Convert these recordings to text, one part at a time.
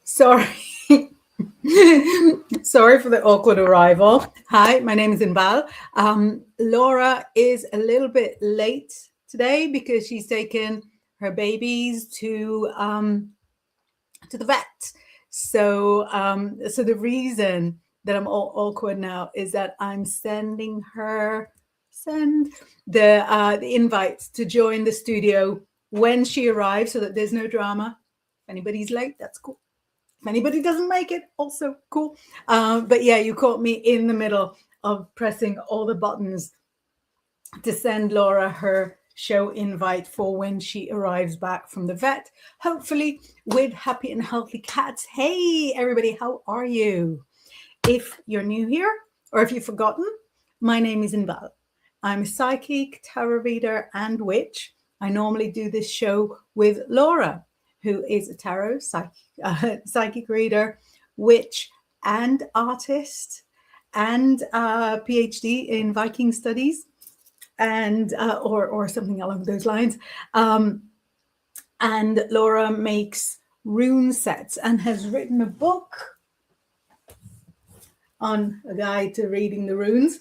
Sorry. Sorry for the awkward arrival. Hi, my name is Inbaal. Laura is a little bit late today because she's taken her babies to the vet. So the reason that I'm all awkward now is that I'm send the invite to join the studio when she arrives, so that there's no drama. If anybody's late, that's cool. If anybody doesn't make it, also cool. But yeah, you caught me in the middle of pressing all the buttons to send Laura her show invite for when she arrives back from the vet, hopefully with happy and healthy cats. Hey, everybody, how are you? If you're new here or if you've forgotten, my name is Inbaal. I'm a psychic, tarot reader, and witch. I normally do this show with Laura, who is a tarot psychic reader, witch, and artist, and PhD in Viking studies, and or something along those lines. And Laura makes rune sets and has written a book on a guide to reading the runes.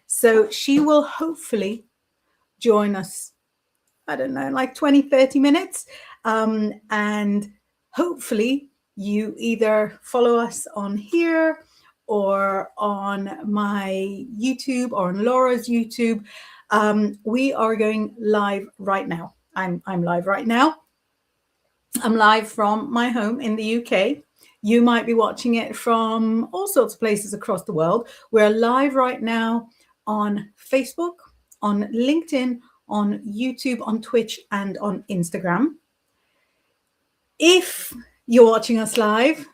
So she will hopefully join us, I don't know, like 20, 30 minutes. And hopefully you either follow us on here or on my YouTube or on Laura's YouTube. We are going live right now. I'm live right now. I'm live from my home in the UK. You might be watching it from all sorts of places across the world. We're live right now on Facebook, on LinkedIn, on YouTube, on Twitch, and on Instagram. If you're watching us live,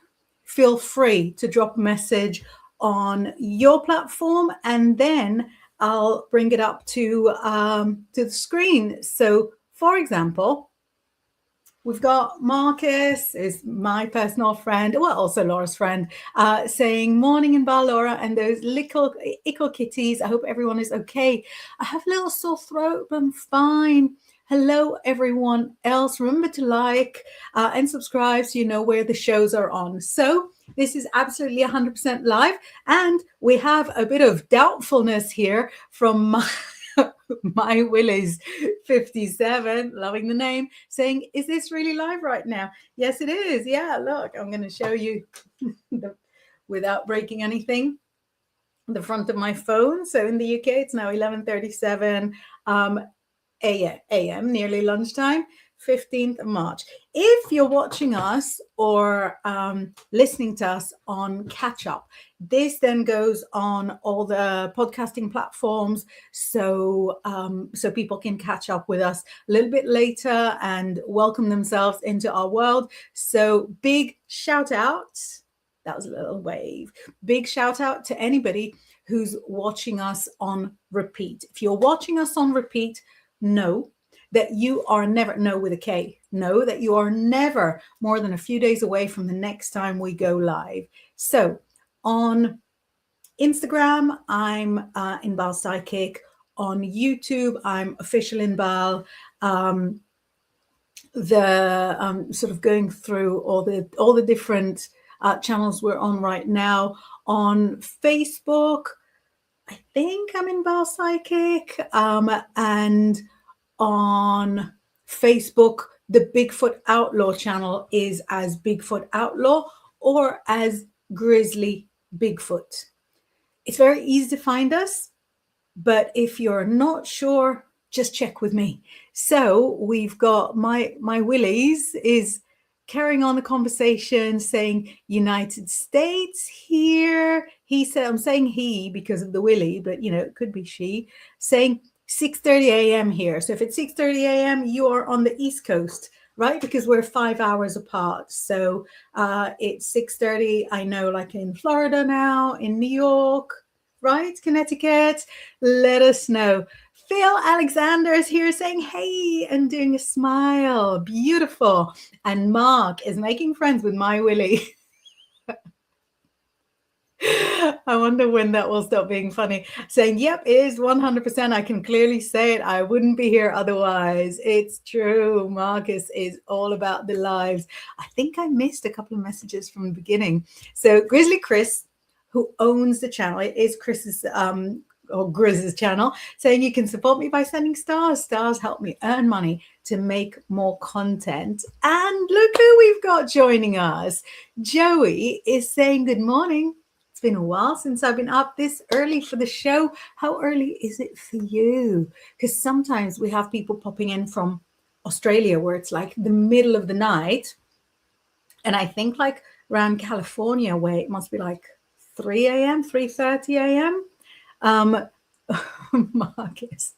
feel free to drop a message on your platform, and then I'll bring it up to the screen. So, for example, we've got Marcus, is my personal friend, well, also Laura's friend, saying, morning Inbaal, Laura, and those little ickle kitties. I hope everyone is okay. I have a little sore throat, but I'm fine. Hello, everyone else. Remember to like and subscribe so you know where the shows are on. So this is absolutely 100% live, and we have a bit of doubtfulness here from my Willis 57, loving the name, saying, is this really live right now? Yes, it is. Yeah, look, I'm going to show you without breaking anything, the front of my phone. So in the UK, it's now 11:37 a.m., nearly lunchtime, 15th of March. If you're watching us or listening to us on catch up, this then goes on all the podcasting platforms, so people can catch up with us a little bit later and welcome themselves into our world. So big shout out. That was a little wave. Big shout out to anybody who's watching us on repeat. If you're watching us on repeat, know that you are never, no with a K, know that you are never more than a few days away from the next time we go live. So on Instagram, I'm Inbaal Psychic. On YouTube, I'm Official Inbaal. Sort of going through all the different channels we're on right now. On Facebook, I think I'm Inbaal Psychic, and on Facebook, the Bigfoot Outlaw channel is as Bigfoot Outlaw or as Grizzly Bigfoot. It's very easy to find us, but if you're not sure, just check with me. So we've got my Willies is carrying on the conversation, saying United States here. He said, I'm saying he because of the Willie, but it could be she, saying 6:30 a.m. here. So if it's 6:30 a.m., you are on the East Coast, right? Because we're 5 hours apart. So it's 6:30, I know, like in Florida now, in New York, right? Connecticut. Let us know. Phil Alexander is here saying, hey, and doing a smile. Beautiful. And Mark is making friends with my Willie. I wonder when that will stop being funny. Saying, yep, it is 100%. I can clearly say it. I wouldn't be here otherwise. It's true. Marcus is all about the lives. I think I missed a couple of messages from the beginning. So Grizzly Chris, who owns the channel, it is Chris's or Grizz's channel, saying you can support me by sending stars. Stars help me earn money to make more content. And look who we've got joining us. Joey is saying good morning. It's been a while since I've been up this early for the show. How early is it for you? Because sometimes we have people popping in from Australia where it's like the middle of the night. And I think like around California where it must be like 3 a.m., 3:30 a.m. Marcus.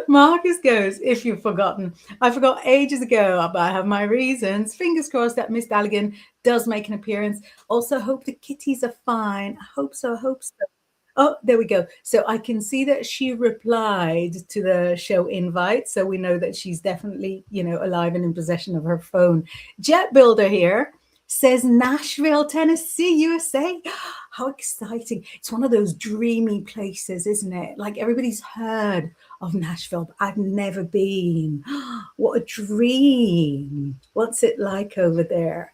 Marcus goes, if you've forgotten, I forgot ages ago, but I have my reasons. Fingers crossed that Miss Daligan does make an appearance. Also, hope the kitties are fine. I hope so. Oh, there we go. So I can see that she replied to the show invite. So we know that she's definitely, alive and in possession of her phone. Jet Builder here says Nashville, Tennessee, USA. How exciting. It's one of those dreamy places, isn't it? Like everybody's heard of Nashville, but I've never been. What a dream. What's it like over there?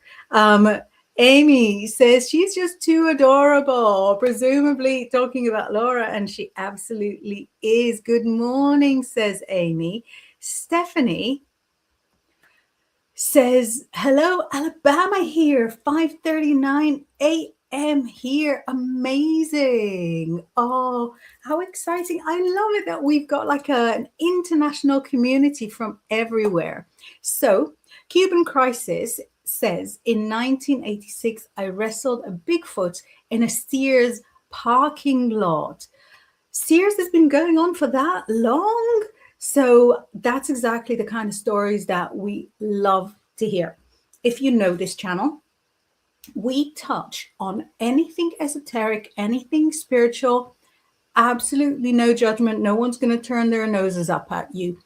Amy says she's just too adorable, presumably talking about Laura, and she absolutely is. Good morning, says Amy. Stephanie says, hello, Alabama here, 5:39 a.m. here. Amazing. Oh, how exciting. I love it that we've got like an international community from everywhere. So, Cuban Crisis says, in 1986, I wrestled a Bigfoot in a Sears parking lot. Sears has been going on for that long? So that's exactly the kind of stories that we love to hear. If you know this channel, we touch on anything esoteric, anything spiritual, absolutely no judgment. No one's going to turn their noses up at you.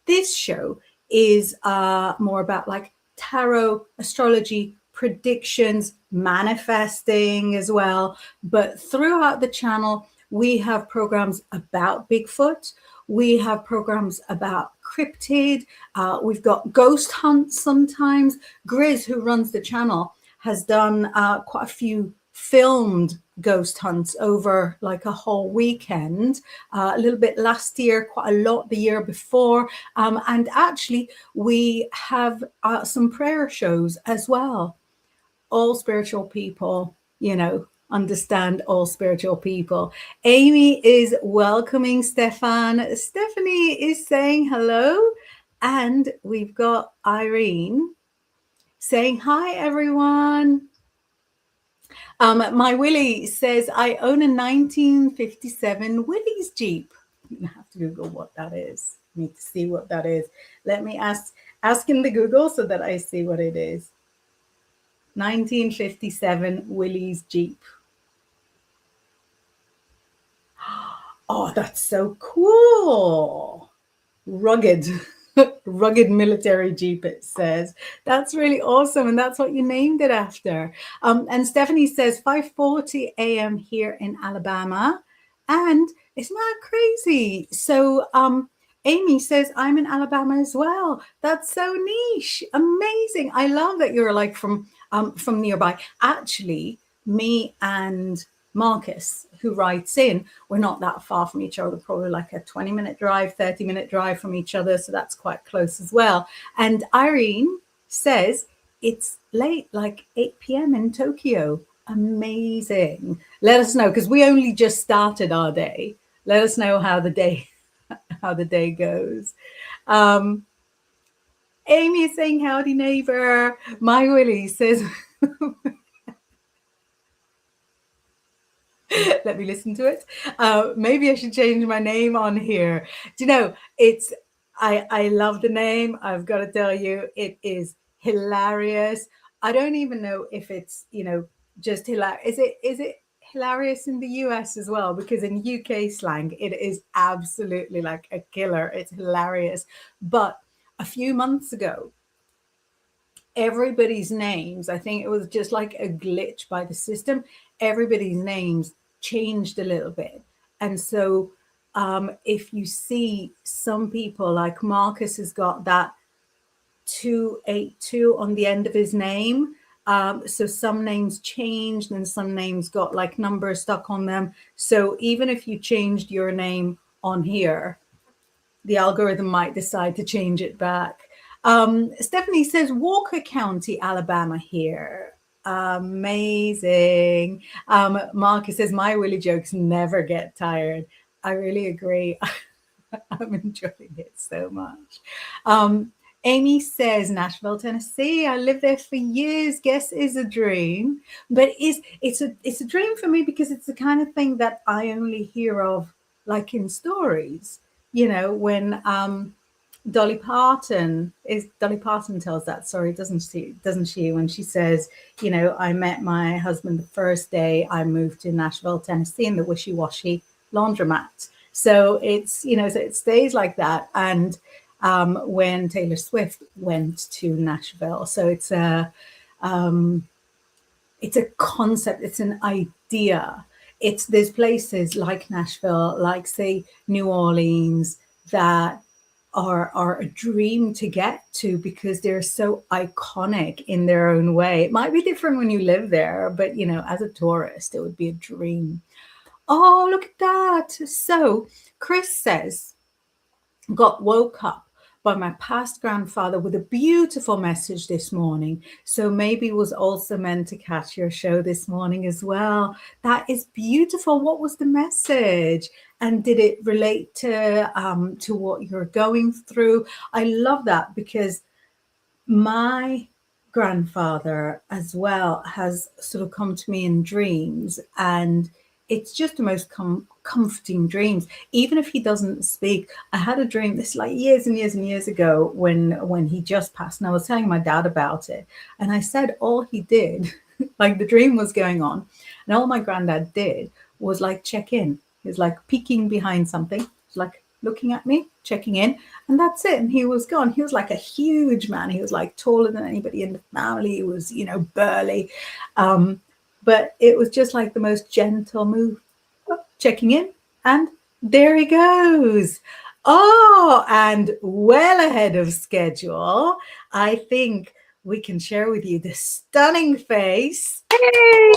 This show is more about like tarot, astrology, predictions, manifesting as well. But throughout the channel, we have programs about Bigfoot. We have programs about cryptid. We've got ghost hunts sometimes. Grizz, who runs the channel, has done quite a few filmed ghost hunts over like a whole weekend, a little bit last year, quite a lot the year before. And actually, we have some prayer shows as well. All spiritual people, understand all spiritual people. Amy is welcoming Stefan. Stephanie is saying hello. And we've got Irene saying hi, everyone. My Willie says, I own a 1957 Willys Jeep. I have to Google what that is. I need to see what that is. Let me ask in the Google so that I see what it is. 1957 Willys Jeep. Oh, that's so cool. Rugged. Rugged military Jeep, it says. That's really awesome. And that's what you named it after. And Stephanie says 5:40 a.m. here in Alabama. And isn't that crazy? So Amy says, I'm in Alabama as well. That's so niche. Amazing. I love that you're like from nearby. Actually, me and Marcus, who writes in, we're not that far from each other, probably like a 20-minute drive, 30-minute drive from each other. So that's quite close as well. And Irene says it's late, like 8 p.m. in Tokyo. Amazing. Let us know, because we only just started our day. Let us know how the day goes. Amy is saying howdy, neighbor. My Willie says let me listen to it. Maybe I should change my name on here. Do you know, I love the name. I've got to tell you, it is hilarious. I don't even know if it's, just hilarious. Is it hilarious in the US as well? Because in UK slang, it is absolutely like a killer. It's hilarious. But a few months ago, everybody's names, I think it was just like a glitch by the system. Everybody's names changed a little bit. And so if you see some people, like Marcus has got that 282 on the end of his name. So some names changed and some names got like numbers stuck on them. So even if you changed your name on here, the algorithm might decide to change it back. Stephanie says Walker County, Alabama here. Amazing. Marcus says my Willie jokes never get tired. I really agree. I'm enjoying it so much. Amy says Nashville, Tennessee. I lived there for years. Guess is a dream, but it's a dream for me because it's the kind of thing that I only hear of like in stories. You know, when Dolly Parton tells that story, doesn't she? When she says, you know, I met my husband the first day I moved to Nashville, Tennessee, in the wishy-washy laundromat. So it's, you know, so it stays like that. And when Taylor Swift went to Nashville, so it's a concept, it's an idea. There's places like Nashville, like say New Orleans, that are a dream to get to because they're so iconic in their own way. It might be different when you live there, but you know, as a tourist, it would be a dream. Oh, look at that. So Chris says, got woke up by my past grandfather with a beautiful message this morning. So maybe was also meant to catch your show this morning as well. That is beautiful. What was the message? And did it relate to what you're going through? I love that because my grandfather as well has sort of come to me in dreams, and it's just the most comforting dreams. Even if he doesn't speak, I had a dream this like years and years and years ago when he just passed, and I was telling my dad about it, and I said all he did like the dream was going on, and all my granddad did was like check in. He was like peeking behind something, like looking at me, checking in, and that's it. And he was gone. He was like a huge man. He was like taller than anybody in the family. He was, you know, burly. But it was just like the most gentle move, checking in, and there he goes. Oh, and well ahead of schedule, I think we can share with you the stunning face. Hey! Hey!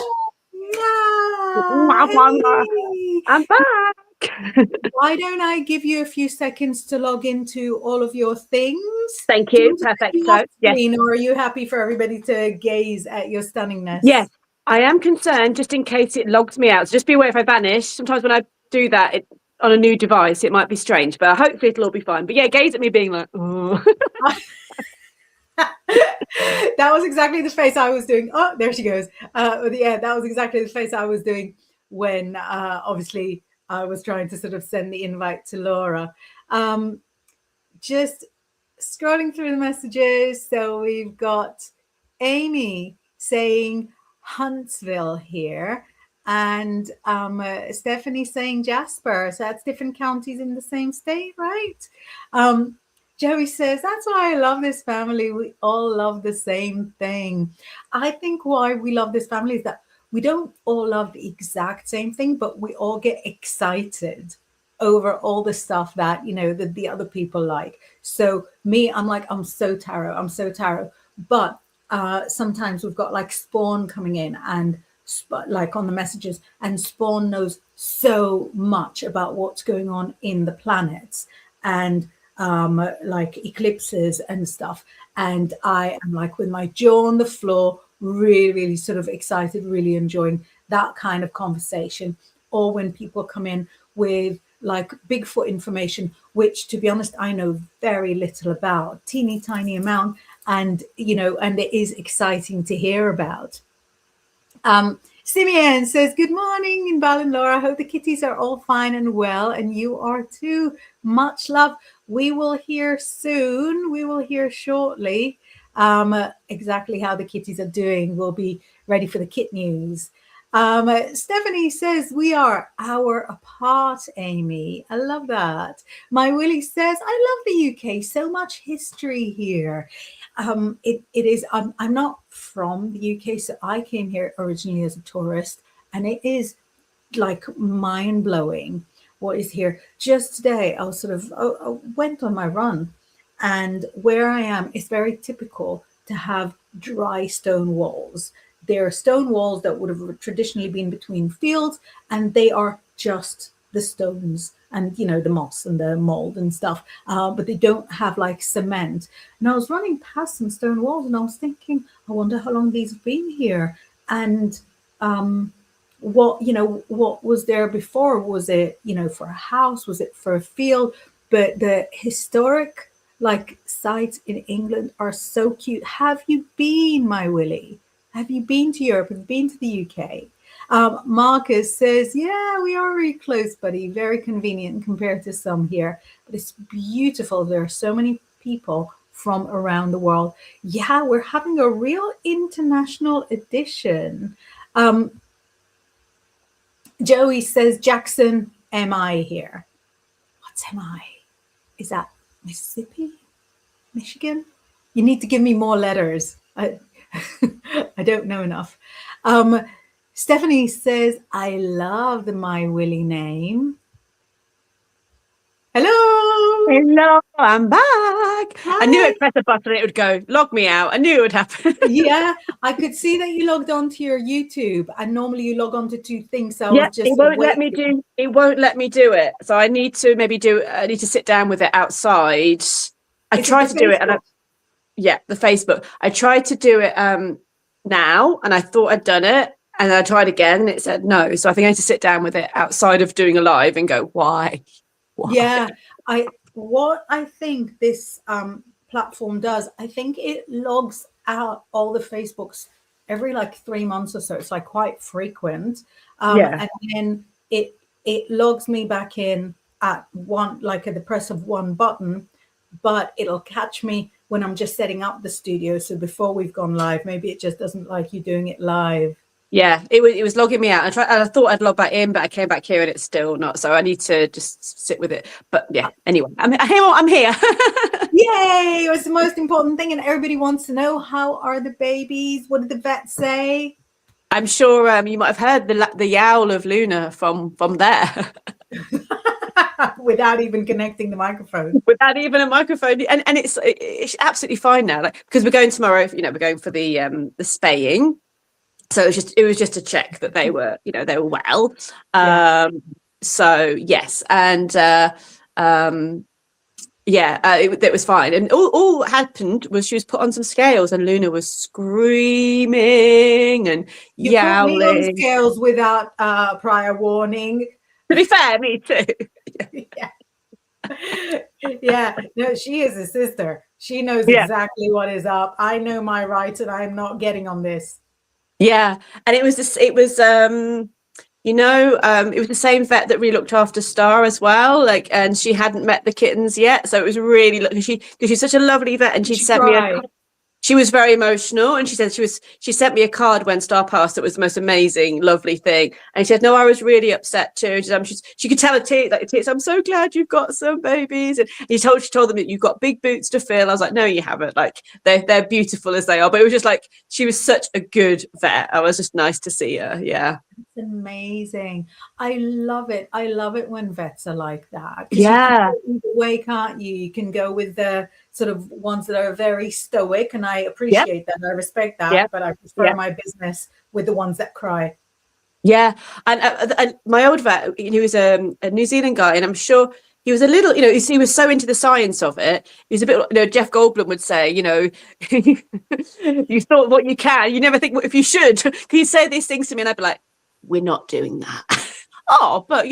I'm back. Why don't I give you a few seconds to log into all of your things? Thank you. Perfect. So, yes. Or are you happy for everybody to gaze at your stunningness? Yes, I am concerned just in case it logs me out. So just be aware if I vanish. Sometimes when I do that on a new device, it might be strange, but hopefully it'll all be fine. But yeah, gaze at me being like, oh. That was exactly the face I was doing. Oh, there she goes. Yeah, that was exactly the face I was doing when obviously I was trying to sort of send the invite to Laura. Just scrolling through the messages. So we've got Amy saying Huntsville here, and Stephanie saying Jasper. So that's different counties in the same state, right? Joey says, that's why I love this family. We all love the same thing. I think why we love this family is that we don't all love the exact same thing, but we all get excited over all the stuff that, you know, that the other people like. So me, I'm like, I'm so tarot. But sometimes we've got like Spawn coming in and like on the messages, and Spawn knows so much about what's going on in the planets and like eclipses and stuff. And I am like with my jaw on the floor, really, really sort of excited, really enjoying that kind of conversation. Or when people come in with like Bigfoot information, which to be honest, I know very little about, teeny tiny amount. And, you know, and it is exciting to hear about. Simeon says, good morning, Inbaal and Laura. I hope the kitties are all fine and well, and you are too. Much love. We will hear soon. We will hear shortly exactly how the kitties are doing. We'll be ready for the kit news. Stephanie says, we are an hour apart, Amy. I love that. My Willie says, I love the UK. So much history here. it is. I'm not from the UK, so I came here originally as a tourist, and it is like mind blowing what is here. Just today, I was I went on my run, and where I am, it's very typical to have dry stone walls. There are stone walls that would have traditionally been between fields, and they are just the stones and the moss and the mold and stuff, but they don't have like cement. And I was running past some stone walls, and I was thinking, I wonder how long these have been here. And what was there before? Was it for a house? Was it for a field? But the historic like sites in England are so cute. Have you been, my Willie? Have you been to Europe? Have you been to the UK? Marcus says, yeah, we are really close, buddy. Very convenient compared to some here. But it's beautiful. There are so many people from around the world. Yeah, we're having a real international edition. Joey says, Jackson, MI here. What's MI? Is that Mississippi? Michigan? You need to give me more letters. I don't know enough. Stephanie says, I love the My Willie name. Hello, I'm back. Hi. I knew I'd press a button and it would go, log me out. I knew it would happen. Yeah, I could see that you logged on to your YouTube, and normally you log on to two things. So yeah, it won't let me do it. So I need to I need to sit down with it outside. I tried to do it, and the Facebook. I tried to do it now, and I thought I'd done it. And I tried again and it said no. So I think I need to sit down with it outside of doing a live and go, why? Yeah, what I think this platform does, I think it logs out all the Facebooks every like 3 months or so. It's like quite frequent. And then it logs me back in at the press of one button, but it'll catch me when I'm just setting up the studio. So before we've gone live, maybe it just doesn't like you doing it live. Yeah, it was logging me out. And I thought I'd log back in, but I came back here and it's still not. So I need to just sit with it. But yeah, anyway, I'm here. Yay! It was the most important thing, and everybody wants to know, how are the babies? What did the vet say? I'm sure you might have heard the yowl of Luna from there. Without even connecting the microphone. Without even a microphone, and it's absolutely fine now. Like, because we're going tomorrow. We're going for the spaying. So it was just to check that they were well. So yes, and it was fine. And all happened was she was put on some scales, and Luna was screaming and yowling. Put me on scales without prior warning. To be fair, me too. Yeah. No, she is a sister. She knows exactly what is up. I know my rights, and I'm not getting on this. Yeah, and it was the same vet that really looked after Star as well. Like, and she hadn't met the kittens yet, so it was really because she's such a lovely vet, and she sent me she was very emotional, and she said she sent me a card when Star passed. It was the most amazing, lovely thing. And she said, no, I was really upset too. She could tell a tears. I'm so glad you've got some babies. And she told them that you've got big boots to fill. I was like, no, you haven't. Like, they're beautiful as they are. But it was just like, she was such a good vet. I was just nice to see her. Yeah. It's amazing. I love it. I love it when vets are like that. Yeah. You can go either way, can't you? You can go with the sort of ones that are very stoic, and I appreciate that. I respect that, but I prefer my business with the ones that cry. Yeah, and my old vet, he was a New Zealand guy, and I'm sure he was a little, he was so into the science of it. He was a bit, Jeff Goldblum would say, you thought what you can, you never think what if you should. Can you say these things to me? And I'd be like, we're not doing that. Oh, but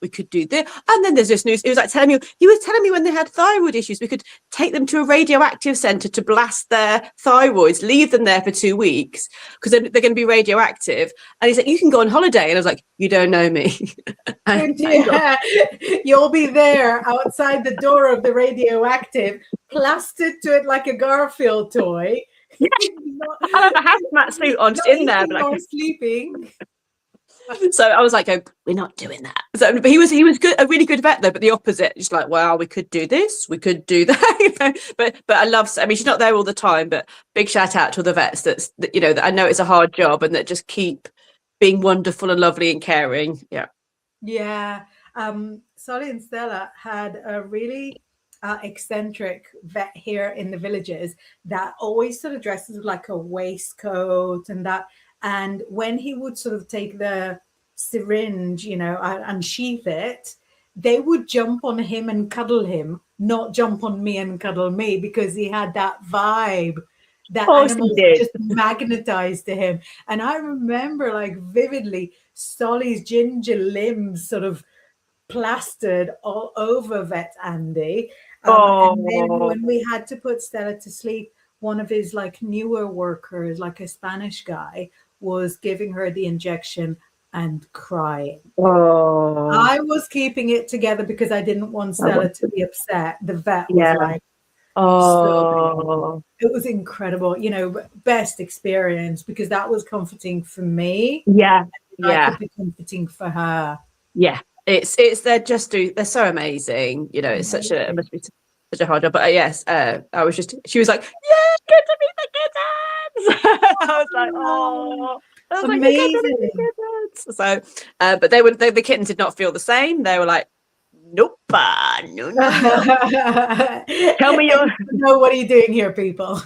we could do this. And then there's this news. It was like he was telling me when they had thyroid issues, we could take them to a radioactive center to blast their thyroids, leave them there for 2 weeks because they're going to be radioactive. And he's like, you can go on holiday. And I was like, you don't know me. Yeah, you'll be there outside the door of the radioactive, plastered to it like a Garfield toy. Yeah. I'll have a hazmat suit on, just in there. Like sleeping. So I was like, oh, we're not doing that. So, but he was good, a really good vet though, but the opposite. Just like, wow, we could do this, we could do that. You know? But I love. I mean, she's not there all the time, but big shout out to the vets that that I know it's a hard job and that just keep being wonderful and lovely and caring. Yeah. Yeah. Solly and Stella had a really eccentric vet here in the villages that always sort of dresses with like a waistcoat and that. And when he would sort of take the syringe, and sheath it, they would jump on him and cuddle him, not jump on me and cuddle me, because he had that vibe that animals just magnetized to him. And I remember like vividly Solly's ginger limbs sort of plastered all over vet Andy. And then when we had to put Stella to sleep, one of his like newer workers, like a Spanish guy, was giving her the injection and crying. I was keeping it together because I didn't want Stella to be upset. The vet was like, so it was incredible, best experience, because that was comforting for me. I could be comforting for her. It's they're so amazing, it's such a, it must be such a hard job. But yes, I was just, she was like, yeah, good to meet the kittens. I was like, oh, amazing. So but the kittens did not feel the same. They were like, nope, no. Tell me no, what are you doing here, people?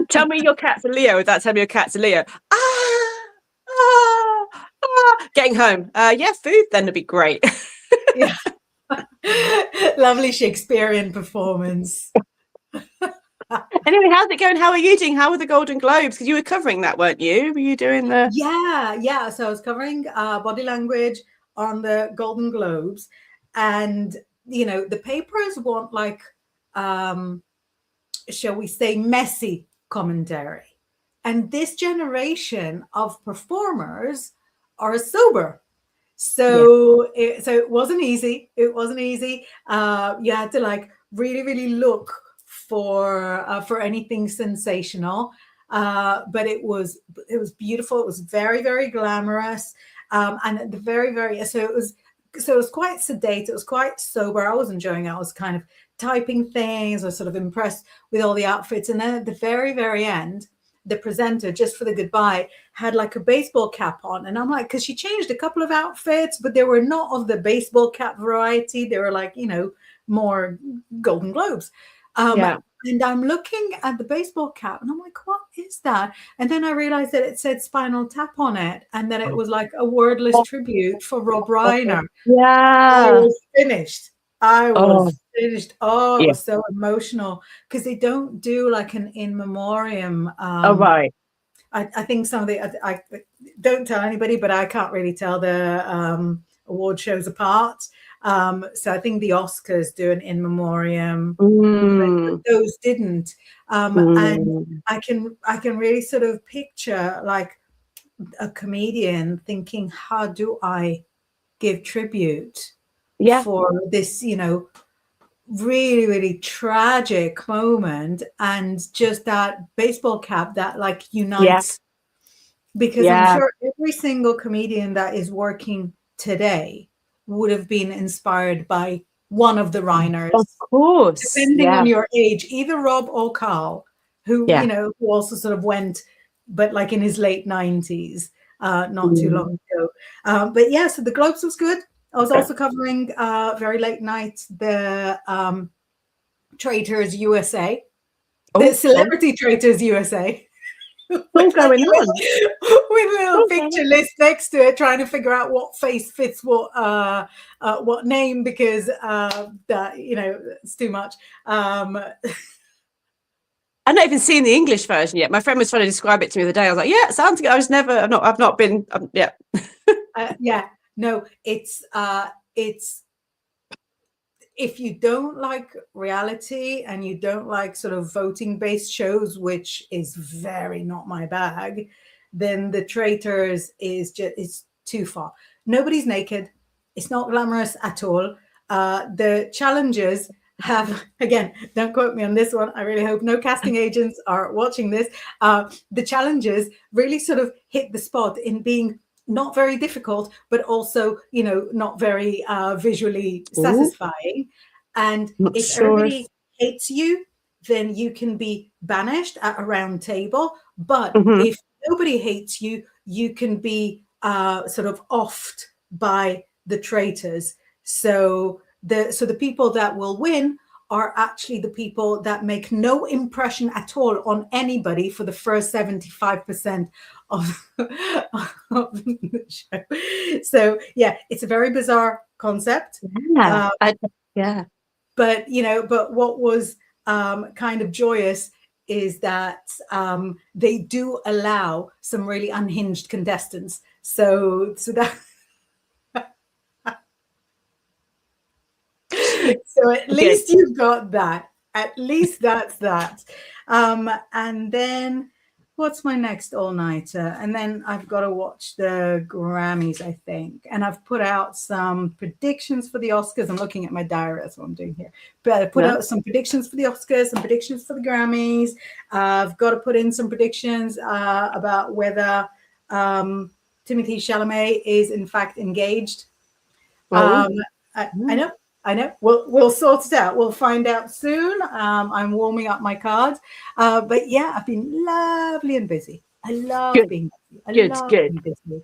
Tell me your cat's a Leo without telling me your cat's a Leo. Getting home. Food then would be great. Yeah. Lovely Shakespearean performance. Anyway, how's it going? How are you doing? How were the Golden Globes? Because you were covering that, weren't you? Were you doing the... Yeah. So I was covering body language on the Golden Globes. And, the papers want like, shall we say, messy commentary. And this generation of performers are sober. So it wasn't easy. It wasn't easy. You had to like really, really look for anything sensational. But it was beautiful. It was very, very glamorous. And at the very, so it was quite sedate. It was quite sober. I was enjoying it. I was kind of typing things. I was sort of impressed with all the outfits. And then at the very, very end, the presenter, just for the goodbye, had like a baseball cap on. And I'm like, because she changed a couple of outfits, but they were not of the baseball cap variety. They were like, more Golden Globes. And I'm looking at the baseball cap and I'm like, what is that? And then I realized that it said Spinal Tap on it and that it was like a wordless tribute for Rob Reiner. I was finished. Finished. It was so emotional because they don't do like an in memoriam. I think some of I don't tell anybody, but I can't really tell the award shows apart. So I think the Oscars do an in memoriam, but those didn't. And I can really sort of picture like a comedian thinking, how do I give tribute for this, really, really tragic moment, and just that baseball cap that like unites, because I'm sure every single comedian that is working today would have been inspired by one of the Reiners. Of course. Depending on your age, either Rob or Carl, who, who also sort of went, but like in his late 90s, not too long ago. But yeah, so the Globes was good. I was also covering very late night the Traitors USA, the Celebrity Traitors USA. What's going on? With a little picture list next to it, trying to figure out what face fits what name, because that it's too much. I've not even seen the English version yet. My friend was trying to describe it to me the other day. I was like, yeah, it sounds good. I've not been. No, it's if you don't like reality and you don't like sort of voting based shows, which is very not my bag, then the Traitors is too far. Nobody's naked. It's not glamorous at all. The challenges have, again, don't quote me on this one. I really hope no casting agents are watching this. The challenges really sort of hit the spot in being not very difficult, but also, not very visually Ooh, satisfying. And not if sure if. everybody hates you, then you can be banished at a round table. But Mhm. if nobody hates you, you can be sort of offed by the traitors. So the people that will win are actually the people that make no impression at all on anybody for the first 75% of, of the show. So yeah, it's a very bizarre concept. Yeah, yeah. But what was kind of joyous is that they do allow some really unhinged contestants. So that so at Good. least you've got that. At least that's that. And then what's my next all-nighter? And then I've got to watch the Grammys, I think. And I've put out some predictions for the Oscars. I'm looking at my diary. That's what I'm doing here. But I put out some predictions for the Oscars, some predictions for the Grammys. I've got to put in some predictions about whether Timothée Chalamet is in fact engaged. I know. We'll sort it out. We'll find out soon. I'm warming up my cards. But yeah, I've been lovely and busy. I love Good. being busy. I Good. love Good. being busy.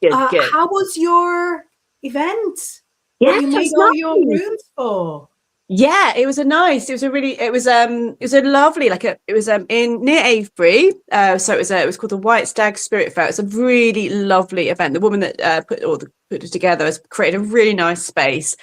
Good. How was your event? Yeah, What you it made was all your nice. rooms for? Yeah, it was it was a lovely, it was in near Avebury. So it was called the White Stag Spirit Fair. It's a really lovely event. The woman that put it together has created a really nice space.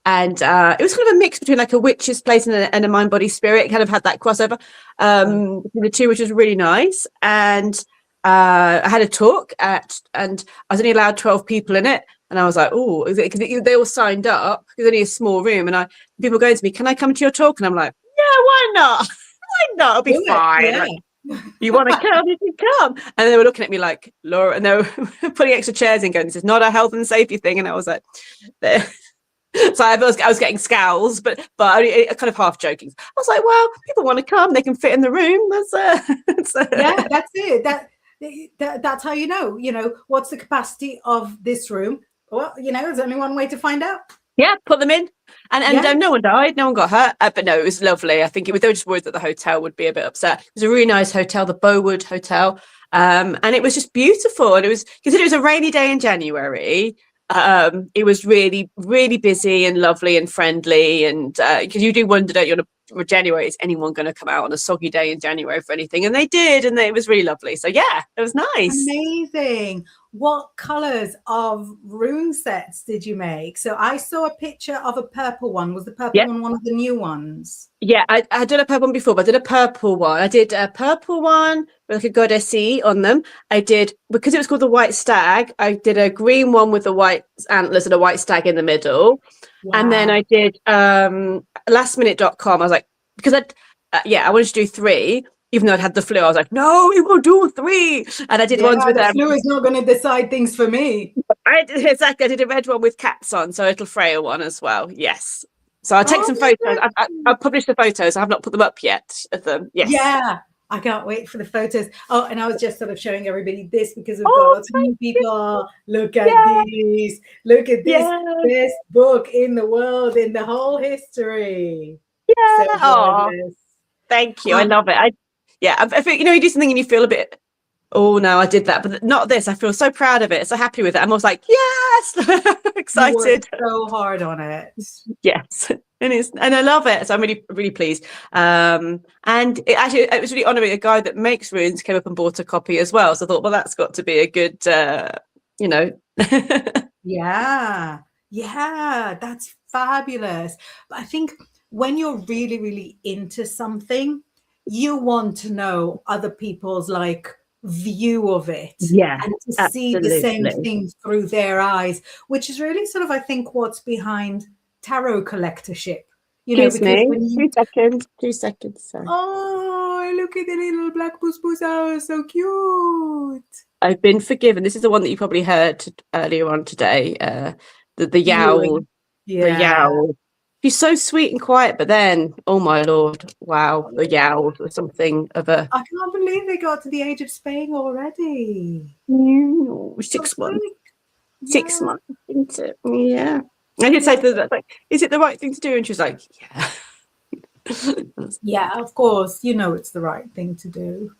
And it was kind of a mix between like a witch's place and a mind body spirit. It kind of had that crossover between the two, which was really nice. And I had a talk and I was only allowed 12 people in it. And I was like, oh, because they all signed up. It's only a small room. And people going to me, can I come to your talk? And I'm like, yeah, why not? Why not? It'll be fine. Yeah. Like, you want to come, you can come. And they were looking at me like, Laura, and they were putting extra chairs in, going, this is not a health and safety thing. And I was like, so I was getting scowls, but I kind of half joking. I was like, well, people want to come, they can fit in the room. Yeah, that's it. That's how you know what's the capacity of this room. Well, there's only one way to find out. Yeah, put them in, and no one died, no one got hurt, but no, it was lovely. I think they were just worried that the hotel would be a bit upset. It was a really nice hotel, the Bowood Hotel, and it was just beautiful. And it was, considering it was a rainy day in January, it was really, really busy and lovely and friendly. And because you do wonder, don't you, on January, is anyone going to come out on a soggy day in January for anything? And they did, and it was really lovely. So yeah, it was nice. Amazing. What colors of rune sets did you make? So I saw a picture of a purple one. Was the purple one of the new ones? Yeah, I did a purple one before, but I did a purple one. I did a purple one with like a goddessy on them. I did, because it was called the White Stag, I did a green one with the white antlers and a white stag in the middle. Wow. And then I did lastminute.com. I was like, because I wanted to do 3. Even though I'd had the flu, I was like, no, we will do 3. And I did ones with the flu is not going to decide things for me. I did a red one with cats on, so a little Freya one as well. Yes. So I'll take some photos. I've published the photos. I have not put them up yet of them. Yes. Yeah. I can't wait for the photos. Oh, and I was just sort of showing everybody this because we've got lots of new people. Look at these. Look at this best book in the world, in the whole history. Yeah. So thank you. I love it. I think, you do something and you feel a bit, oh no, I did that, but not this. I feel so proud of it, so happy with it. I'm always like, yes, excited. You worked so hard on it. Yes, and I love it. So I'm really, really pleased. And it was really honouring. A guy that makes runes came up and bought a copy as well. So I thought, well, that's got to be a good, Yeah, that's fabulous. But I think when you're really, really into something, you want to know other people's view of it, and to see the same thing through their eyes, which is really sort of, I think, what's behind tarot collectorship. Excuse me. 2 seconds. Sorry. Oh, look at the little black bus. Oh, so cute. I've been forgiven. This is the one that you probably heard earlier on today. The yowl. Yeah. The yowl. She's so sweet and quiet, but then, oh my lord, wow, the yowls or something of a. I can't believe they got to the age of spaying already. 6 months. Quick. 6 Yeah. months into it. Yeah. I did say to her, like, is it the right thing to do? And she was like, yeah. Yeah, of course. You know it's the right thing to do.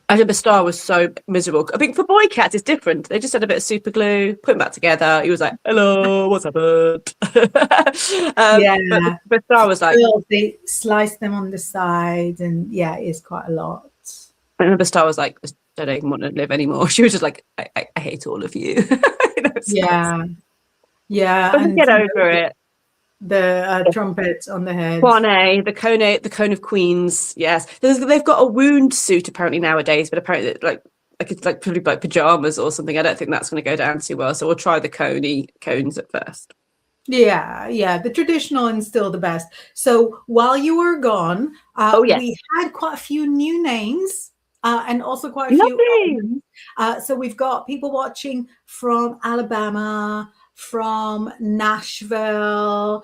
I remember Star was so miserable. I think for boy cats, it's different. They just had a bit of super glue, put him back together. He was like, hello, what's happened? Yeah. But Star was like, Girls, they slice them on the side, and yeah, it is quite a lot. I remember Star was like, I don't even want to live anymore. She was just like, I hate all of you. Yeah. Yeah. But And get over it. the trumpet on the head. The cone of queens. Yes, they've got a wound suit apparently nowadays, but apparently it's like probably like pajamas or something. I don't think that's going to go down too well. So we'll try the cones at first. Yeah, the traditional and still the best. So while you were gone, we had quite a few new names and also quite a few. So we've got people watching from Alabama, from Nashville,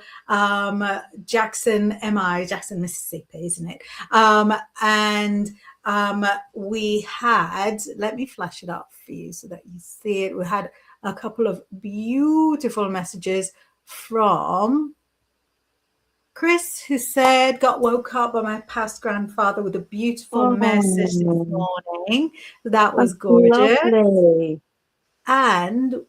Jackson, Mississippi, isn't it? And we had, let me flash it up for you so that you see it. We had a couple of beautiful messages from Chris, who said, got woke up by my past grandfather with a beautiful message this morning. That was gorgeous. Lovely. And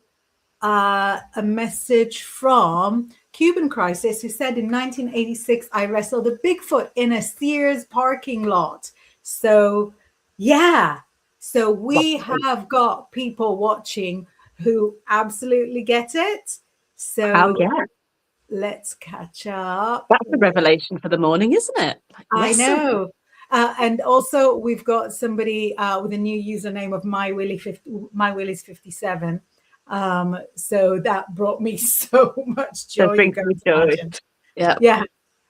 a message from Cuban Crisis, who said in 1986, I wrestled a Bigfoot in a Sears parking lot. So, yeah. So we have got people watching who absolutely get it. So let's catch up. That's a revelation for the morning, isn't it? Like, I know. And also we've got somebody with a new username of MyWilly's 57. So that brought me so much joy. Yeah.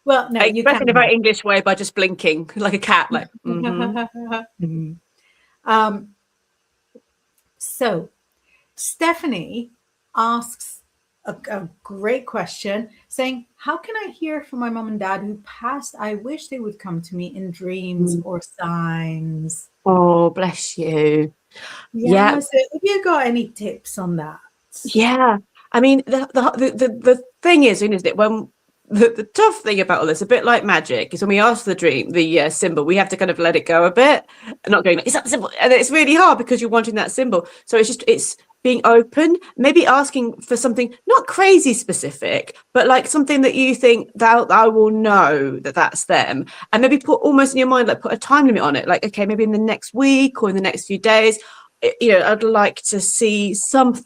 Well, no, you express can in a very English way by just blinking like a cat. Like. So Stephanie asks a great question, saying, how can I hear from my mom and dad who passed? I wish they would come to me in dreams or signs. Oh, bless you. Yeah. So have you got any tips on that? Yeah. I mean, the thing is, isn't it, when the tough thing about all this, a bit like magic, is when we ask the symbol, we have to kind of let it go a bit and not going, is that the symbol? And it's really hard because you're wanting that symbol. So it's being open, maybe asking for something not crazy specific, but like something that you think that I will know that that's them, and maybe put almost in your mind, like put a time limit on it. Like, okay, maybe in the next week or in the next few days, I'd like to see some,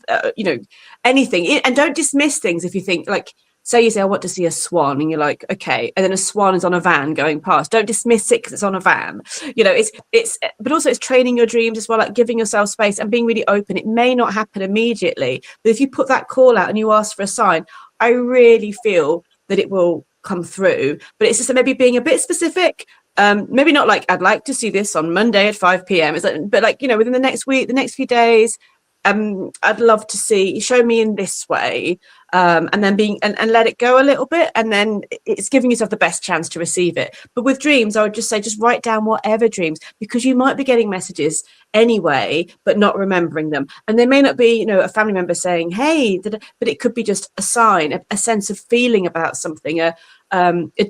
anything. And don't dismiss things if you think, like, say you say, I want to see a swan, and you're like, okay, and then a swan is on a van going past. Don't dismiss it because it's on a van. But also it's training your dreams as well, like giving yourself space and being really open. It may not happen immediately, but if you put that call out and you ask for a sign, I really feel that it will come through. But it's just maybe being a bit specific. Maybe not like, I'd like to see this on Monday at 5 p.m. It's like, but like, within the next week, the next few days, I'd love to see, show me in this way, and then and let it go a little bit, and then it's giving yourself the best chance to receive it. But with dreams, I would just say, just write down whatever dreams, because you might be getting messages anyway, but not remembering them. And they may not be, a family member saying, hey, but it could be just a sign, a sense of feeling about something, a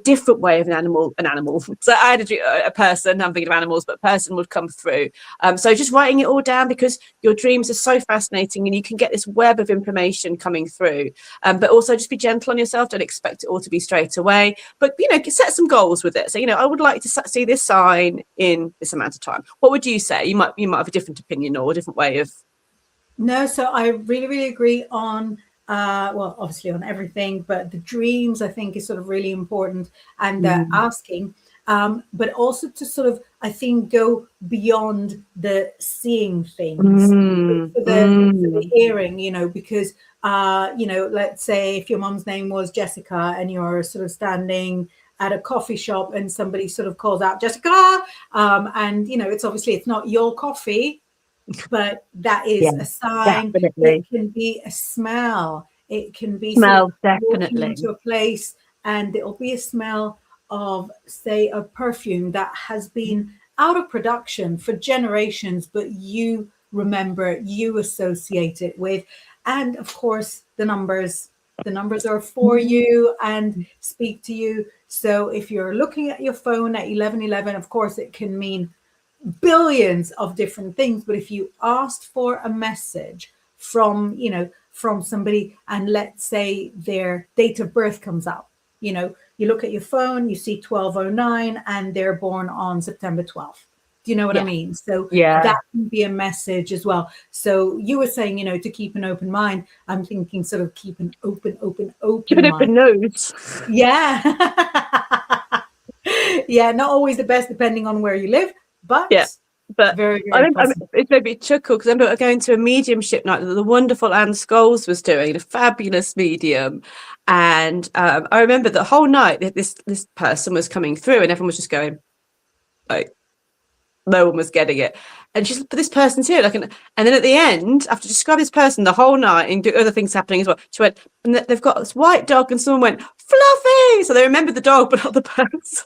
different way of an animal. So I had a person, I'm thinking of animals, but a person would come through. So just writing it all down, because your dreams are so fascinating and you can get this web of information coming through. But also just be gentle on yourself. Don't expect it all to be straight away, but set some goals with it. So I would like to see this sign in this amount of time. What would you say? You might have a different opinion or a different way of. No, so I really, really agree on obviously on everything, but the dreams I think is sort of really important, and asking, but also to sort of, I think, go beyond the seeing things for the hearing, because let's say if your mom's name was Jessica and you're sort of standing at a coffee shop and somebody sort of calls out Jessica, and it's not your coffee, but that is a sign. Definitely. It can be a smell. It can be smell, sort of definitely walking into a place and it'll be a smell of, say, a perfume that has been out of production for generations, but you remember it, you associate it with. And of course, the numbers are for you and speak to you. So if you're looking at your phone at 11:11, of course, it can mean billions of different things. But if you asked for a message from, from somebody, and let's say their date of birth comes up, you look at your phone, you see 1209, and they're born on September 12th. Do you know what I mean? So that can be a message as well. So you were saying, to keep an open mind. I'm thinking sort of keep an open Keep an mind. open nose. Yeah. Yeah, not always the best depending on where you live, but but very, very possible. It made me chuckle because I remember going to a mediumship night that the wonderful Anne Scholes was doing, a fabulous medium. And I remember the whole night this person was coming through and everyone was just going, like, no one was getting it. And she's like, but this person's here. And then at the end, after describing this person the whole night and do other things happening as well, she went, and they've got this white dog, and someone went, Fluffy. So they remembered the dog, but not the person.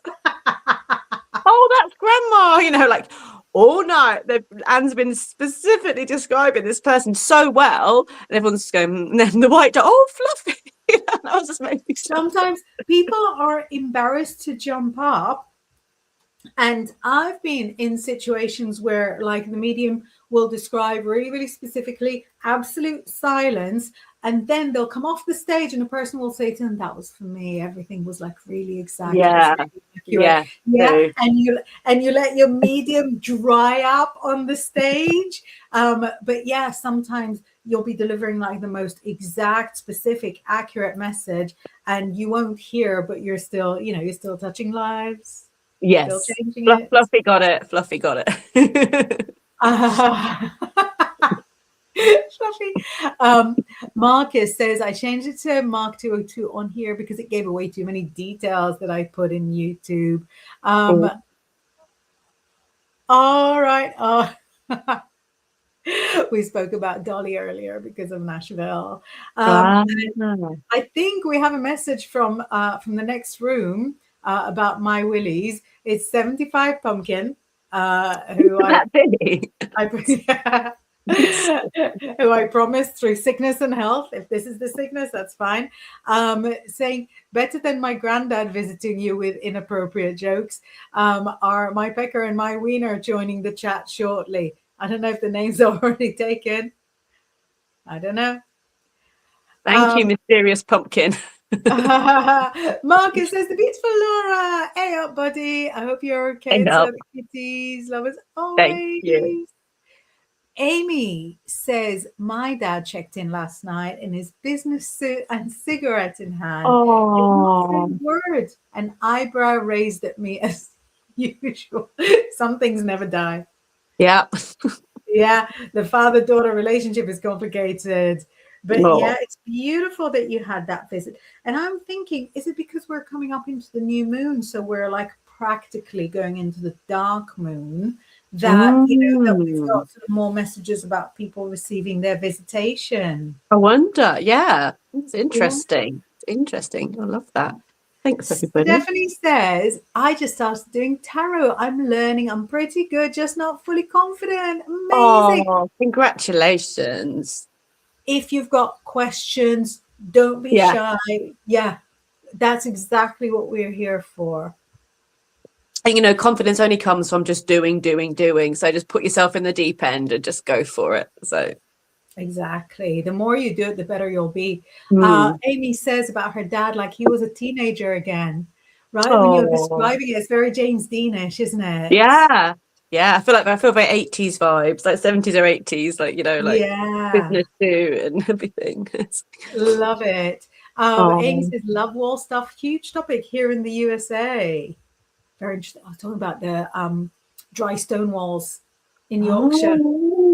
Oh, that's grandma, like all night. Anne's been specifically describing this person so well, and everyone's just going, and then the white dog, oh, Fluffy. That was just making me Sometimes people are embarrassed to jump up. And I've been in situations where, like, the medium will describe really, really specifically absolute silence, and then they'll come off the stage and a person will say to them, that was for me. Everything was like really exact. Yeah. And you let your medium dry up on the stage. But yeah, sometimes you'll be delivering like the most exact, specific, accurate message, and you won't hear, but you're still, you're still touching lives. Yes, Fluffy got it. Fluffy got it. Fluffy. Marcus says, I changed it to Mark 202 on here because it gave away too many details that I put in YouTube. All right. We spoke about Dolly earlier because of Nashville. I think we have a message from the next room about my willies. It's 75 Pumpkin, who I promised through sickness and health. If this is the sickness, that's fine. Saying, better than my granddad visiting you with inappropriate jokes. Are my pecker and my wiener joining the chat shortly? I don't know if the names are already taken. I don't know. Thank you, mysterious pumpkin. Marcus says, the beautiful Laura, hey up, buddy. I hope you're okay. So the kitties, love us always. Thank you. Amy says, my dad checked in last night in his business suit and cigarette in hand. Oh, word, an eyebrow raised at me as usual. Some things never die. Yeah. Yeah, the father-daughter relationship is complicated. But yeah, it's beautiful that you had that visit. And I'm thinking, is it because we're coming up into the new moon? So we're like practically going into the dark moon that, that we've got sort of more messages about people receiving their visitation. I wonder. Yeah, it's interesting. It's interesting. I love that. Thanks, everybody. Stephanie says, I just started doing tarot. I'm learning. I'm pretty good, just not fully confident. Amazing. Oh, congratulations. If you've got questions, don't be shy. Yeah, that's exactly what we're here for. And, confidence only comes from just doing. So just put yourself in the deep end and just go for it. So exactly. The more you do it, the better you'll be. Amy says about her dad, like he was a teenager again, right? When you're describing it, it's very James Deanish, isn't it? Yeah. Yeah, I feel very 80s vibes, like 70s or 80s, like, like business too and everything. Love it. Amy says, love wall stuff, huge topic here in the USA. Very interesting. I was talking about the dry stone walls in Yorkshire.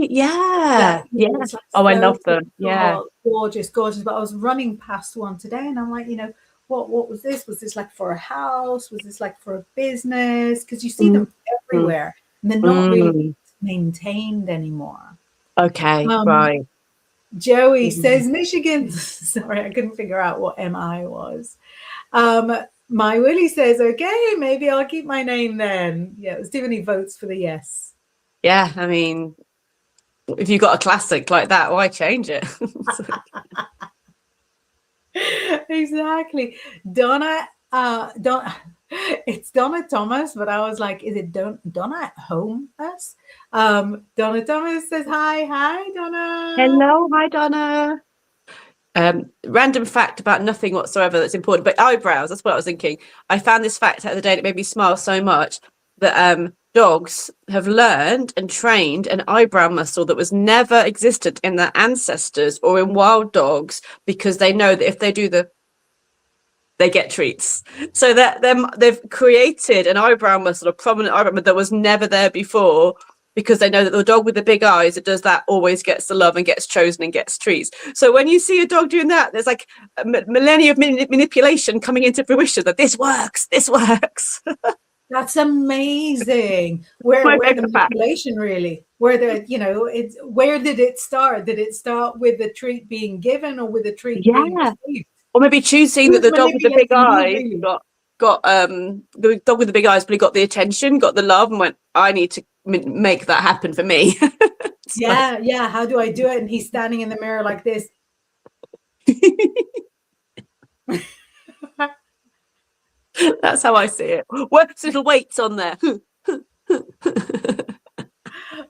Yeah. Like I love them. Yeah. Gorgeous. But I was running past one today and I'm like, what was this? Was this like for a house? Was this like for a business? Because you see them everywhere. And they're not really maintained anymore. Okay, right. Joey says Michigan. Sorry, I couldn't figure out what MI was. My Willie says, okay, maybe I'll keep my name then. Yeah, it was too many votes for the yes. Yeah, I mean, if you got a classic like that, why change it? Exactly. Donna, it's Donna Thomas, but I was like, is it Donna at home us? Donna Thomas says hi Donna. Hello, hi Donna. Random fact about nothing whatsoever that's important, but eyebrows, that's what I was thinking. I found this fact out the day that made me smile so much, that dogs have learned and trained an eyebrow muscle that was never existed in their ancestors or in wild dogs, because they know that if they do they get treats. So that they've created an eyebrow muscle, a prominent eyebrow muscle that was never there before, because they know that the dog with the big eyes that does that always gets the love and gets chosen and gets treats. So when you see a dog doing that, there's like a millennia of manipulation coming into fruition that this works. That's amazing. Where the manipulation really? Where it's where did it start? Did it start with the treat being given or with the treat being received? Or maybe choosing that the dog with the big eyes got the dog with the big eyes probably got the attention, got the love, and went, I need to make that happen for me. Yeah. How do I do it? And he's standing in the mirror like this. That's how I see it. Works little weights on there.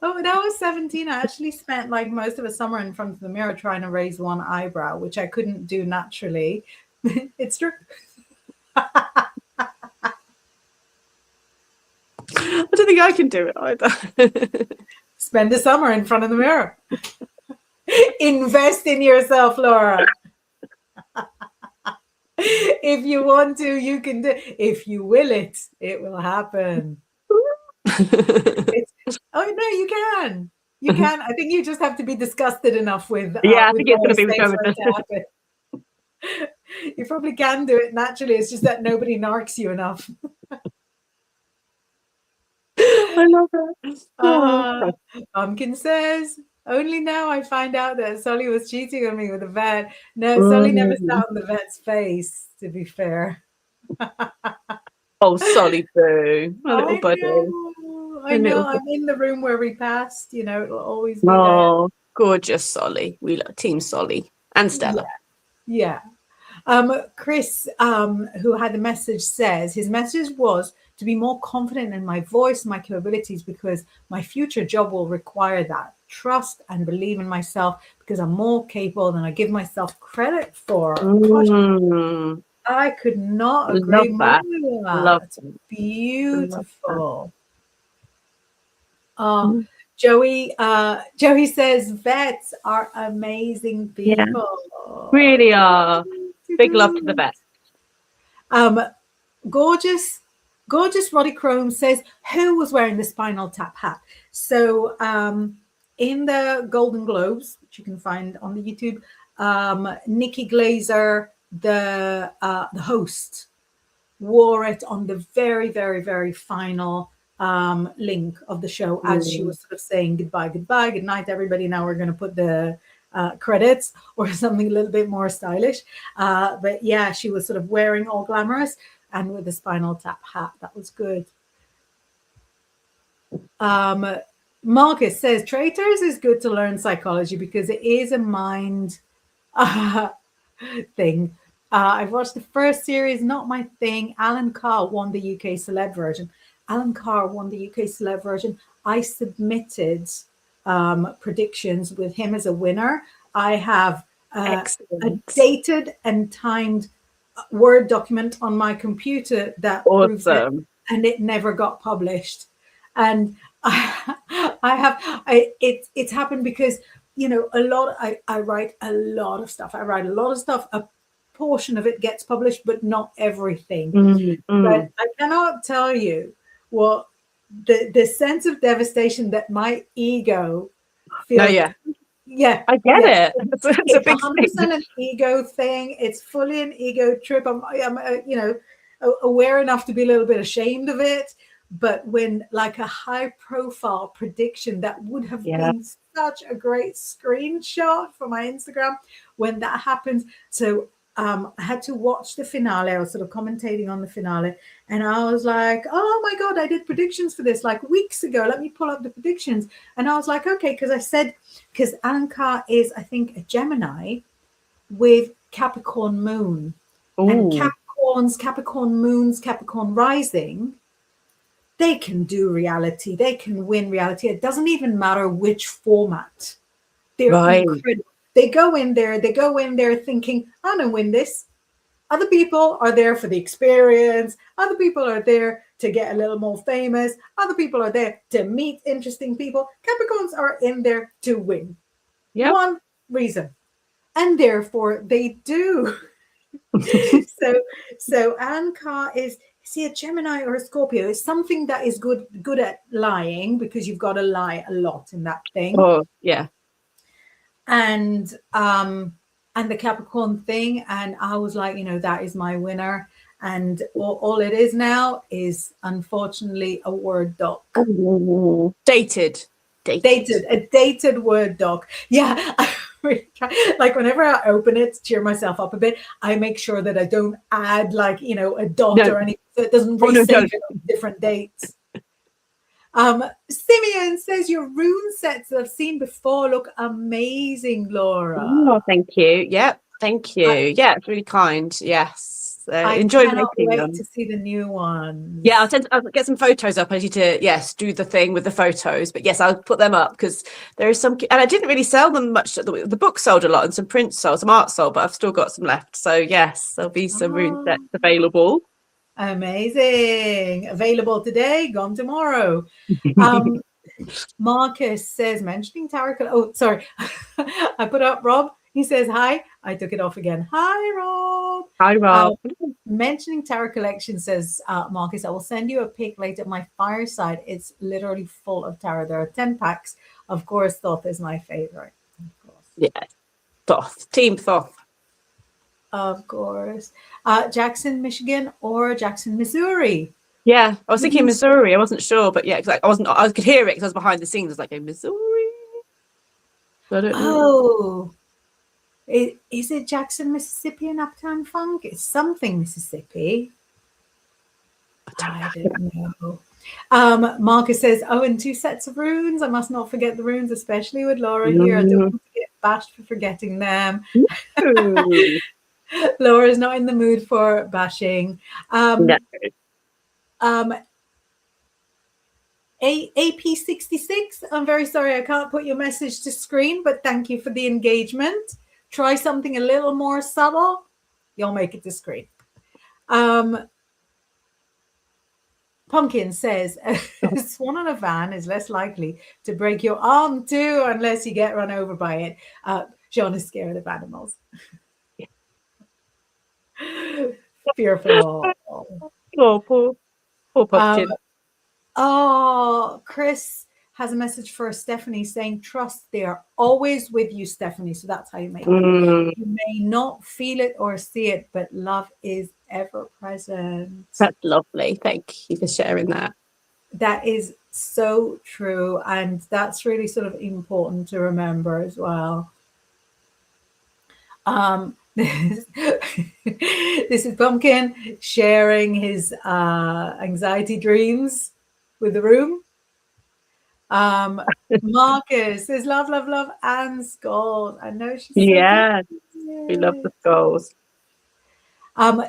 Oh, when I was 17, I actually spent like most of a summer in front of the mirror trying to raise one eyebrow, which I couldn't do naturally. It's true. I don't think I can do it either. Spend the summer in front of the mirror. Invest in yourself, Laura. If you want to, you can do. If you will it will happen. Oh no, you can. You can. I think you just have to be disgusted enough with. I think it's going to be to happen. You probably can do it naturally. It's just that nobody narcs you enough. I love it. Pumpkin says, only now I find out that Sully was cheating on me with a vet. No, Sully never sat on the vet's face, to be fair. Oh, Sully boo. My little buddy. I know. I'm in the room where we passed. It'll always be there. Gorgeous Sully. We love Team Sully and Stella. Yeah. Chris, who had the message, says his message was to be more confident in my voice, my capabilities, because my future job will require that. Trust and believe in myself because I'm more capable than I give myself credit for. Gosh, I could not agree more with that. That's beautiful. Joey says vets are amazing people. Yeah, really are. Big love to the vets. Gorgeous Roddy Chrome says, who was wearing the Spinal Tap hat? So in the Golden Globes, which you can find on the YouTube, Nikki Glaser, the host, wore it on the very, very, very final link of the show as she was sort of saying goodbye, good night, everybody. Now we're going to put the credits or something a little bit more stylish. But yeah, she was sort of wearing all glamorous and with the Spinal Tap hat. That was good. Marcus says, Traitors is good to learn psychology because it is a mind thing. I've watched the first series, not my thing. Alan Carr won the UK celeb version. I submitted predictions with him as a winner. I have a dated and timed Word document on my computer that proves it, and it never got published. And it's happened because I write a lot of stuff. A portion of it gets published, but not everything. But I cannot tell you what the sense of devastation that my ego feels. Yeah, I get it. It's a big 100% thing. An ego thing. It's fully an ego trip. I'm aware enough to be a little bit ashamed of it. But when like a high profile prediction that would have been such a great screenshot for my Instagram, when that happens, so I had to watch the finale. I was sort of commentating on the finale, and I was like, oh my God, I did predictions for this like weeks ago. Let me pull up the predictions. And I was like, okay, because Alan Carr is, I think, a Gemini with Capricorn moon. Ooh. And Capricorn moons, Capricorn rising, they can do reality. They can win reality. It doesn't even matter which format. They're incredible. They go in there thinking, I'm going to win this. Other people are there for the experience. Other people are there to get a little more famous. Other people are there to meet interesting people. Capricorns are in there to win. Yep. One reason. And therefore they do. So Alan Carr is he a Gemini or a Scorpio? It's something that is good at lying, because you've got to lie a lot in that thing. Oh, yeah. And the Capricorn thing, and I was like, that is my winner. And all it is now is, unfortunately, a Word doc. Ooh. Dated, a dated Word doc. Yeah. Like whenever I open it to cheer myself up a bit, I make sure that I don't add like a dot or anything, so it doesn't resave it on different dates. Simeon says your rune sets that I've seen before look amazing, Laura. Oh, thank you. Yep, thank you. It's really kind. Yes. I enjoy cannot making wait them. to see the new ones. Yeah, I'll get some photos up. I need to, do the thing with the photos. But yes, I'll put them up, because there is some, and I didn't really sell them much. The book sold a lot, and some prints sold, some art sold, but I've still got some left. So yes, there'll be some rune sets available. Amazing. Available today, gone tomorrow. Marcus says, mentioning tarot. Oh, sorry. I put up Rob. He says, hi. I took it off again. Hi, Rob. Hi, Rob. Mentioning tarot collection, says Marcus, I will send you a pic later. My fireside, it's literally full of tarot. There are 10 packs. Of course, Thoth is my favorite. Of course. Yeah. Thoth. Team Thoth. Of course. Jackson, Michigan, or Jackson, Missouri? Yeah, I was thinking Missouri. I wasn't sure, but yeah, because I could hear it because I was behind the scenes. I was like, Missouri. I don't know. Oh, is it Jackson, Mississippi, and Uptown Funk? It's something Mississippi. I don't know. Marcus says, and 2 sets of runes. I must not forget the runes, especially with Laura here. I don't want to get bashed for forgetting them. Laura's not in the mood for bashing. No. AP66, I'm very sorry I can't put your message to screen, but thank you for the engagement. Try something a little more subtle. You'll make it to screen. Pumpkin says, a swan on a van is less likely to break your arm too, unless you get run over by it. John is scared of animals. Fearful. Oh, poor Pumpkin. Chris has a message for Stephanie saying, trust, they are always with you, Stephanie. So that's how you make it. You may not feel it or see it, but love is ever present. That's lovely. Thank you for sharing that. That is so true. And that's really sort of important to remember as well. This is Pumpkin sharing his anxiety dreams with the room. Marcus says, love, and skulls. I know she's we love the skulls.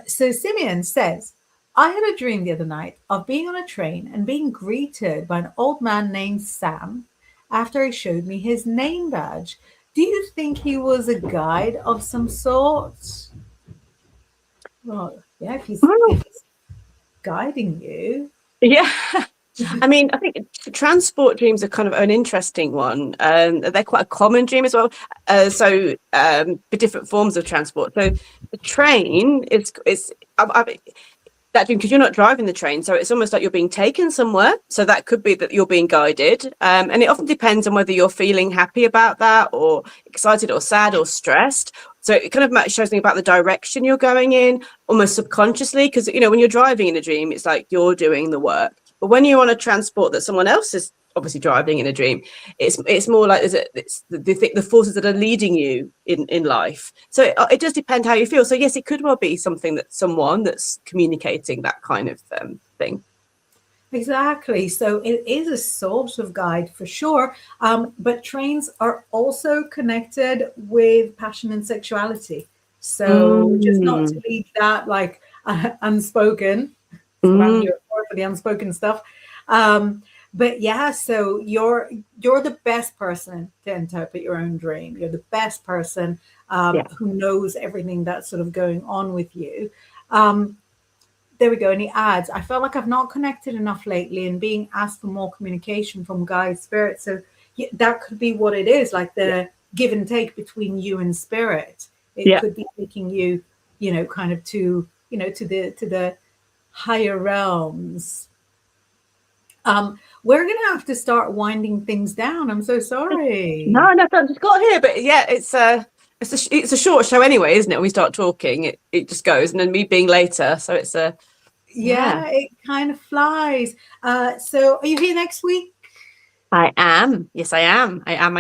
So Simeon says, I had a dream the other night of being on a train and being greeted by an old man named Sam after he showed me his name badge. Do you think he was a guide of some sort? Well, yeah, if he's guiding you. Yeah. I mean, I think transport dreams are kind of an interesting one. They're quite a common dream as well. So for different forms of transport. So the train is that dream, because you're not driving the train, so it's almost like you're being taken somewhere. So that could be that you're being guided, and it often depends on whether you're feeling happy about that, or excited, or sad, or stressed. So it kind of shows something about the direction you're going in, almost subconsciously, because when you're driving in a dream, it's like you're doing the work. But when you're on a transport that someone else is obviously driving in a dream. It's more like it's the forces that are leading you in life. So it does depend how you feel. So yes, it could well be something that someone that's communicating that kind of thing. Exactly. So it is a sort of guide for sure. But trains are also connected with passion and sexuality. So just not to leave that like unspoken. So I'm here for the unspoken stuff. But yeah, so you're the best person to interpret your own dream. You're the best person who knows everything that's sort of going on with you. There we go. Any ads? I felt like I've not connected enough lately and being asked for more communication from guide spirit. So yeah, that could be what it is, like the give and take between you and spirit. It could be taking you, kind of to, to the higher realms. We're gonna have to start winding things down. I'm so sorry. No, I just got here, but yeah, it's a short show anyway, isn't it? When we start talking, it just goes, and then me being later, so it's a it kind of flies. So are you here next week? I am. Yes, I am. I am.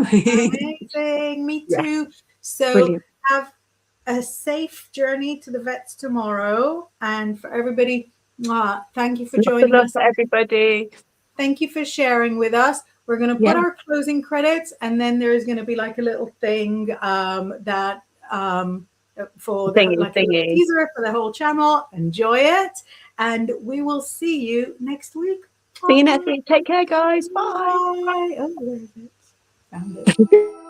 Amazing. Me too. So brilliant. Have a safe journey to the vets tomorrow, and for everybody, thank you for joining us. For everybody. Thank you for sharing with us. We're going to put our closing credits, and then there's going to be like a little thing that for the teaser for the whole channel. Enjoy it, and we will see you next week. See you next week. Take care, guys. Bye. Oh, there it is. Found it.